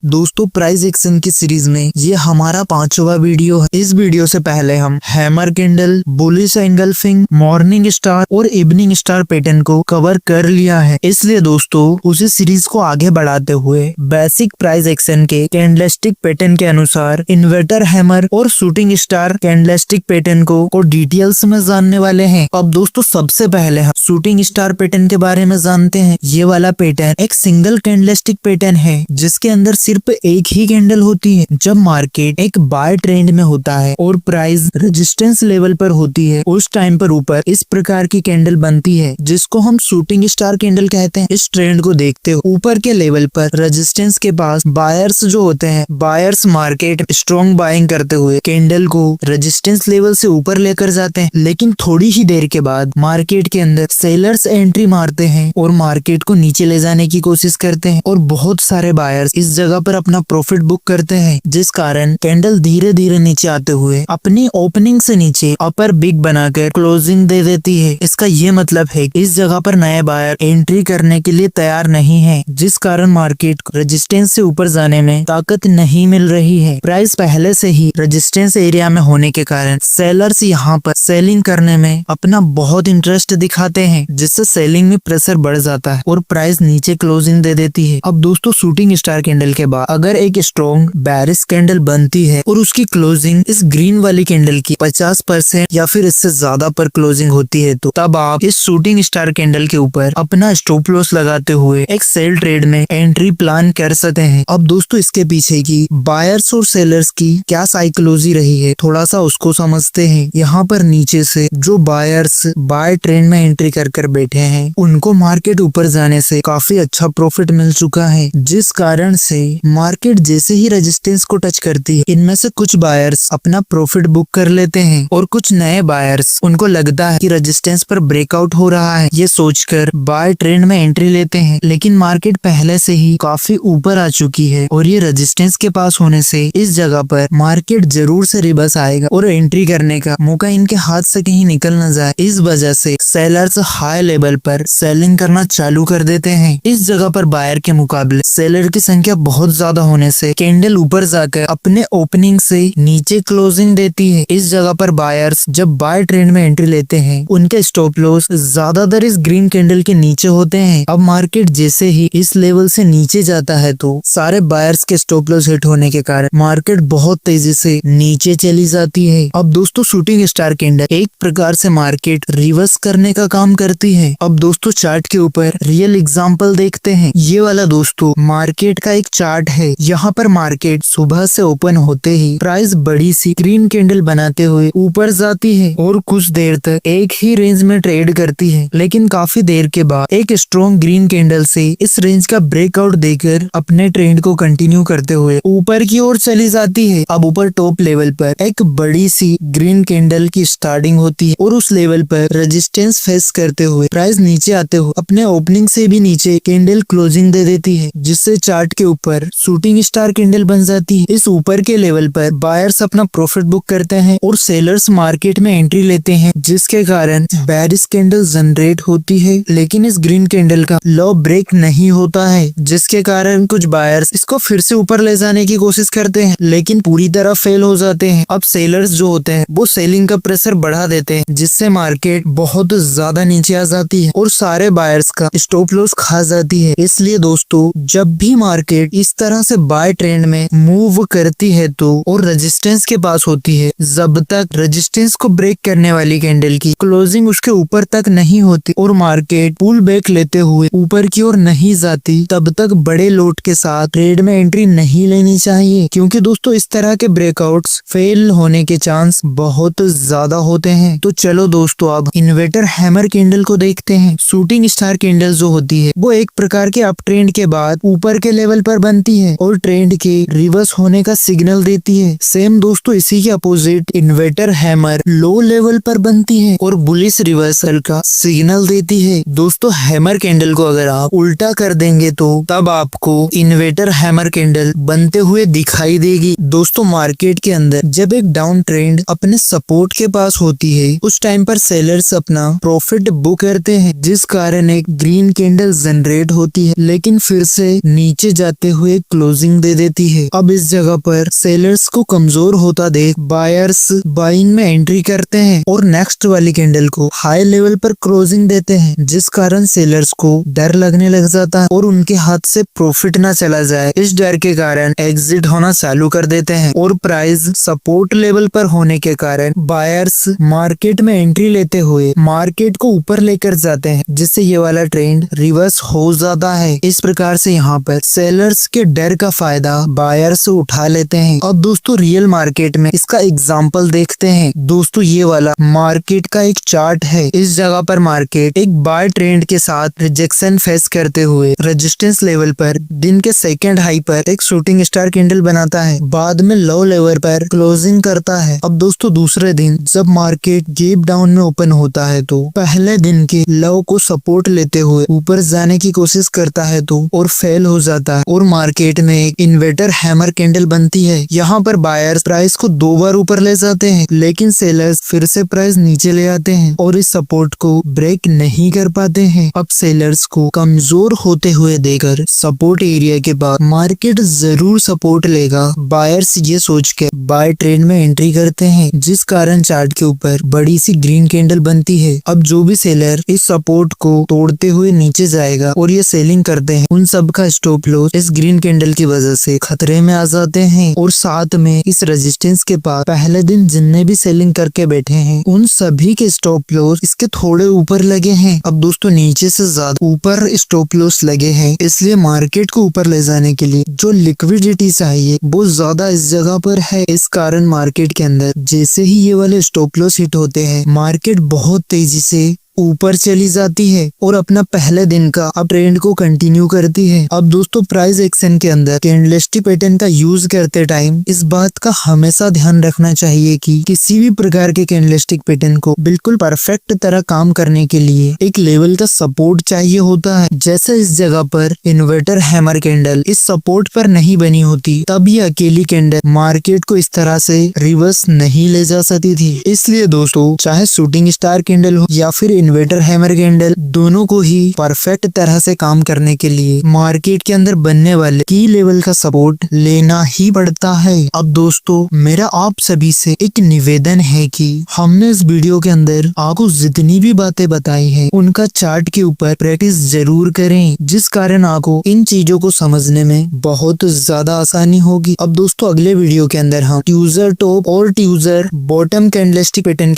दोस्तों price action की series में ये हमारा 5वां वीडियो है। इस वीडियो से पहले हम hammer candle, bullish engulfing, morning star और इवनिंग स्टार पैटर्न को कवर कर लिया है। इसलिए दोस्तों उसी सीरीज को आगे बढ़ाते हुए बेसिक प्राइस एक्शन के कैंडलस्टिक पैटर्न के अनुसार इन्वर्टर हैमर और शूटिंग स्टार कैंडलस्टिक पैटर्न को डिटेल्स में जानने वाले हैं। अब दोस्तों सबसे पहले हम शूटिंग स्टार पैटर्न के बारे में जानते हैं। ये वाला पैटर्न एक सिंगल कैंडलस्टिक पैटर्न है जिसके अंदर सिर्फ एक ही कैंडल होती है। जब मार्केट एक बाय ट्रेंड में होता है और प्राइस रेजिस्टेंस लेवल पर होती है, उस टाइम पर ऊपर इस प्रकार की कैंडल बनती है जिसको हम शूटिंग स्टार कैंडल कहते हैं। इस ट्रेंड को देखते हो ऊपर के लेवल पर रेजिस्टेंस के पास बायर्स जो होते हैं, बायर्स मार्केट स्ट्रॉन्ग बाइंग करते हुए कैंडल को रेजिस्टेंस लेवल से ऊपर लेकर जाते हैं। लेकिन थोड़ी ही देर के बाद मार्केट के अंदर सेलर्स एंट्री मारते हैं और मार्केट को नीचे ले जाने की कोशिश करते हैं और बहुत सारे बायर्स इस जगह पर अपना प्रॉफिट बुक करते हैं, जिस कारण कैंडल धीरे धीरे नीचे आते हुए अपनी ओपनिंग से नीचे अपर बिग बनाकर क्लोजिंग दे देती है। इसका ये मतलब है कि इस जगह पर नए बायर एंट्री करने के लिए तैयार नहीं है, जिस कारण मार्केट को रेजिस्टेंस से ऊपर जाने में ताकत नहीं मिल रही है। प्राइस पहले से ही रेजिस्टेंस एरिया में होने के कारण सेलर्स यहाँ पर सेलिंग करने में अपना बहुत इंटरेस्ट दिखाते हैं, जिससे सेलिंग में प्रेशर बढ़ जाता है और प्राइस नीचे क्लोजिंग दे देती है। अब दोस्तों शूटिंग स्टार कैंडल के बाद अगर एक स्ट्रॉन्ग बेरिश कैंडल बनती है और उसकी क्लोजिंग इस ग्रीन वाली कैंडल की 50% या फिर इससे ज्यादा पर क्लोजिंग होती है, तो तब आप इस शूटिंग स्टार कैंडल के ऊपर अपना स्टॉप लॉस लगाते हुए एक सेल ट्रेड में एंट्री प्लान कर सकते हैं। अब दोस्तों इसके पीछे की बायर्स और सेलर्स की क्या साइकोलॉजी रही है, थोड़ा सा उसको समझते हैं। यहाँ पर नीचे से जो बायर्स बाय ट्रेंड में एंट्री कर बैठे हैं, उनको मार्केट ऊपर जाने से काफी अच्छा प्रॉफिट मिल चुका है, जिस कारण से मार्केट जैसे ही रेजिस्टेंस को टच करती है, इनमें से कुछ बायर्स अपना प्रॉफिट बुक कर लेते हैं और कुछ नए बायर्स उनको लगता है कि रेजिस्टेंस पर ब्रेकआउट हो रहा है, ये सोचकर बाय ट्रेंड में एंट्री लेते हैं। लेकिन मार्केट पहले से ही काफी ऊपर आ चुकी है और ये रेजिस्टेंस के पास होने से इस जगह पर मार्केट जरूर से रिवर्स आएगा और एंट्री करने का मौका इनके हाथ से कहीं निकल न जाए। इस वजह से सेलर्स हाई लेवल पर सेलिंग करना चालू कर देते हैं। इस जगह पर बायर के मुकाबले सेलर की संख्या बहुत ज्यादा होने से कैंडल ऊपर जाकर अपने ओपनिंग से नीचे क्लोजिंग देती है। इस जगह पर बायर्स जब बाय ट्रेंड में एंट्री लेते हैं, उनके स्टॉप लॉस ज्यादातर इस ग्रीन कैंडल के नीचे होते हैं। अब मार्केट जैसे ही इस लेवल से नीचे जाता है तो सारे बायर्स के स्टॉप लॉस हिट होने के कारण मार्केट बहुत तेजी से नीचे चली जाती है। अब दोस्तों शूटिंग स्टार कैंडल एक प्रकार से मार्केट रिवर्स करने का काम करती है। अब दोस्तों चार्ट के ऊपर रियल एग्जांपल देखते हैं। ये वाला दोस्तों मार्केट का एक चार्ट है। यहाँ पर मार्केट सुबह से ओपन होते ही प्राइस बड़ी सी ग्रीन कैंडल बनाते हुए ऊपर जाती है और कुछ देर तक एक ही रेंज में ट्रेड करती है, लेकिन काफी देर के बाद एक स्ट्रॉन्ग ग्रीन कैंडल से इस रेंज का ब्रेकआउट देकर अपने ट्रेंड को कंटिन्यू करते हुए ऊपर की ओर चली जाती है। अब ऊपर टॉप लेवल पर एक बड़ी सी ग्रीन कैंडल की स्टार्टिंग होती है और उस लेवल पर रेजिस्टेंस फेस करते हुए प्राइस नीचे आते हुए अपने ओपनिंग से भी नीचे कैंडल क्लोजिंग दे देती है, जिससे चार्ट के ऊपर शूटिंग स्टार कैंडल बन जाती है। इस ऊपर के लेवल पर बायर्स अपना प्रॉफिट बुक करते हैं और सेलर्स मार्केट में एंट्री लेते हैं, जिसके कारण बेरिश कैंडल जनरेट होती है। लेकिन इस ग्रीन कैंडल का लो ब्रेक नहीं होता है, जिसके कारण कुछ बायर्स इसको फिर से ऊपर ले जाने की कोशिश करते हैं, लेकिन पूरी तरह फेल हो जाते हैं। अब सेलर्स जो होते हैं वो सेलिंग का प्रेशर बढ़ा देते हैं, जिससे मार्केट बहुत ज्यादा नीचे आ जाती है और सारे बायर्स का स्टॉप लॉस खा जाती है। इसलिए दोस्तों जब भी मार्केट इस तरह से बाय ट्रेंड में मूव करती है तो और रेजिस्टेंस के पास होती है, जब तक रेजिस्टेंस को ब्रेक करने वाली कैंडल की क्लोजिंग उसके ऊपर तक नहीं होती और मार्केट पुल बैक लेते हुए ऊपर की ओर नहीं जाती, तब तक बड़े लोट के साथ ट्रेड में एंट्री नहीं लेनी चाहिए, क्योंकि दोस्तों इस तरह के ब्रेकआउट्स फेल होने के चांस बहुत ज्यादा होते हैं। तो चलो दोस्तों अब इन्वर्टर हैमर कैंडल को देखते हैं। शूटिंग स्टार कैंडल जो होती है वो एक प्रकार के अप ट्रेंड के बाद ऊपर के लेवल पर बनती है और ट्रेंड के रिवर्स होने का सिग्नल देती है। सेम दोस्तों इसी के opposite inverter hammer low level पर बनती है और बुलिश रिवर्सल का सिग्नल देती है। दोस्तों हैमर कैंडल को अगर आप उल्टा कर देंगे तो तब आपको इन्वर्टर हैमर कैंडल बनते हुए दिखाई देगी। दोस्तों मार्केट के अंदर जब एक डाउन ट्रेंड अपने सपोर्ट के पास होती है, उस टाइम पर सेलर्स अपना प्रॉफिट बुक करते हैं, जिस कारण एक ग्रीन कैंडल जनरेट होती है, लेकिन फिर से नीचे जाते हुए एक क्लोजिंग दे देती है। अब इस जगह पर सेलर्स को कमजोर होता देख बायर्स बाइंग में एंट्री करते हैं और नेक्स्ट वाली कैंडल को हाई लेवल पर क्लोजिंग देते हैं, जिस कारण सेलर्स को डर लगने लग जाता है और उनके हाथ से प्रॉफिट ना चला जाए। इस डर के कारण एग्जिट होना चालू कर देते हैं और प्राइस सपोर्ट लेवल पर होने के कारण बायर्स मार्केट में एंट्री लेते हुए मार्केट को ऊपर लेकर जाते हैं, जिससे ये वाला ट्रेंड रिवर्स हो जाता है। इस प्रकार से यहाँ पर सेलर्स के डर का फायदा बायर्स उठा लेते हैं। अब दोस्तों रियल मार्केट में इसका एग्जाम्पल देखते हैं। दोस्तों ये वाला मार्केट का एक चार्ट है। इस जगह पर मार्केट एक बाय ट्रेंड के साथ रिजेक्शन फेस करते हुए रेजिस्टेंस लेवल पर दिन के सेकंड हाई पर एक शूटिंग स्टार कैंडल बनाता है, बाद में लो लेवल पर क्लोजिंग करता है। अब दोस्तों दूसरे दिन जब मार्केट गैप डाउन में ओपन होता है तो पहले दिन के लो को सपोर्ट लेते हुए ऊपर जाने की कोशिश करता है तो और फेल हो जाता है और मार्केट में एक इन्वर्टर हैमर कैंडल बनती है। यहाँ पर बायर्स प्राइस को 2 बार ऊपर ले जाते हैं, लेकिन सेलर्स फिर से प्राइस नीचे ले आते हैं और इस सपोर्ट को ब्रेक नहीं कर पाते हैं। अब सेलर्स को कमजोर होते हुए देखकर सपोर्ट एरिया के बाद मार्केट जरूर सपोर्ट लेगा, बायर्स ये सोच के बाय ट्रेंड में एंट्री करते हैं, जिस कारण चार्ट के ऊपर बड़ी सी ग्रीन कैंडल बनती है। अब जो भी सेलर इस सपोर्ट को तोड़ते हुए नीचे जाएगा और ये सेलिंग करते हैं, उन सब का स्टॉप लॉस इस ग्रीन कैंडल की वजह से खतरे में आ जाते हैं और साथ में इस रेजिस्टेंस के पास पहले दिन जितने भी सेलिंग करके बैठे हैं उन सभी के स्टॉप लॉस इसके थोड़े ऊपर लगे हैं। अब दोस्तों नीचे से ज्यादा ऊपर स्टॉप लॉस लगे हैं, इसलिए मार्केट को ऊपर ले जाने के लिए जो लिक्विडिटी चाहिए वो ज्यादा इस जगह पर है। इस कारण मार्केट के अंदर जैसे ही ये वाले स्टॉप लॉस हिट होते हैं, मार्केट बहुत तेजी से ऊपर चली जाती है और अपना पहले दिन का अब ट्रेंड को कंटिन्यू करती है। अब दोस्तों प्राइस एक्शन के अंदर कैंडलस्टिक पैटर्न का यूज करते टाइम इस बात का हमेशा ध्यान रखना चाहिए कि किसी भी प्रकार के कैंडलस्टिक पैटर्न को बिल्कुल परफेक्ट तरह काम करने के लिए एक लेवल का सपोर्ट चाहिए होता है। जैसे इस जगह पर इन्वर्टर हैमर कैंडल इस सपोर्ट पर नहीं बनी होती, तब ये अकेली कैंडल मार्केट को इस तरह से रिवर्स नहीं ले जा सकती थी। इसलिए दोस्तों चाहे शूटिंग स्टार कैंडल हो या फिर इन्वर्टर हैमर कैंडल, दोनों को ही परफेक्ट तरह से काम करने के लिए मार्केट के अंदर बनने वाले की लेवल का सपोर्ट लेना ही पड़ता है। अब दोस्तों मेरा आप सभी से एक निवेदन है कि हमने इस वीडियो के अंदर आपको जितनी भी बातें बताई हैं उनका चार्ट के ऊपर प्रैक्टिस जरूर करें, जिस कारण आपको इन चीजों को समझने में बहुत ज्यादा आसानी होगी। अब दोस्तों अगले वीडियो के अंदर हम ट्यूजर टॉप और ट्यूजर बॉटम कैंडलस्टिक पैटर्न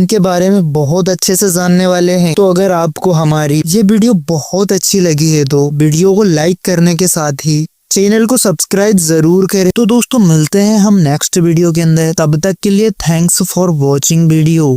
के बारे में बहुत अच्छे से जानने वाले हैं। तो अगर आपको हमारी ये वीडियो बहुत अच्छी लगी है तो वीडियो को लाइक करने के साथ ही चैनल को सब्सक्राइब जरूर करें। तो दोस्तों मिलते हैं हम नेक्स्ट वीडियो के अंदर, तब तक के लिए थैंक्स फॉर वॉचिंग वीडियो।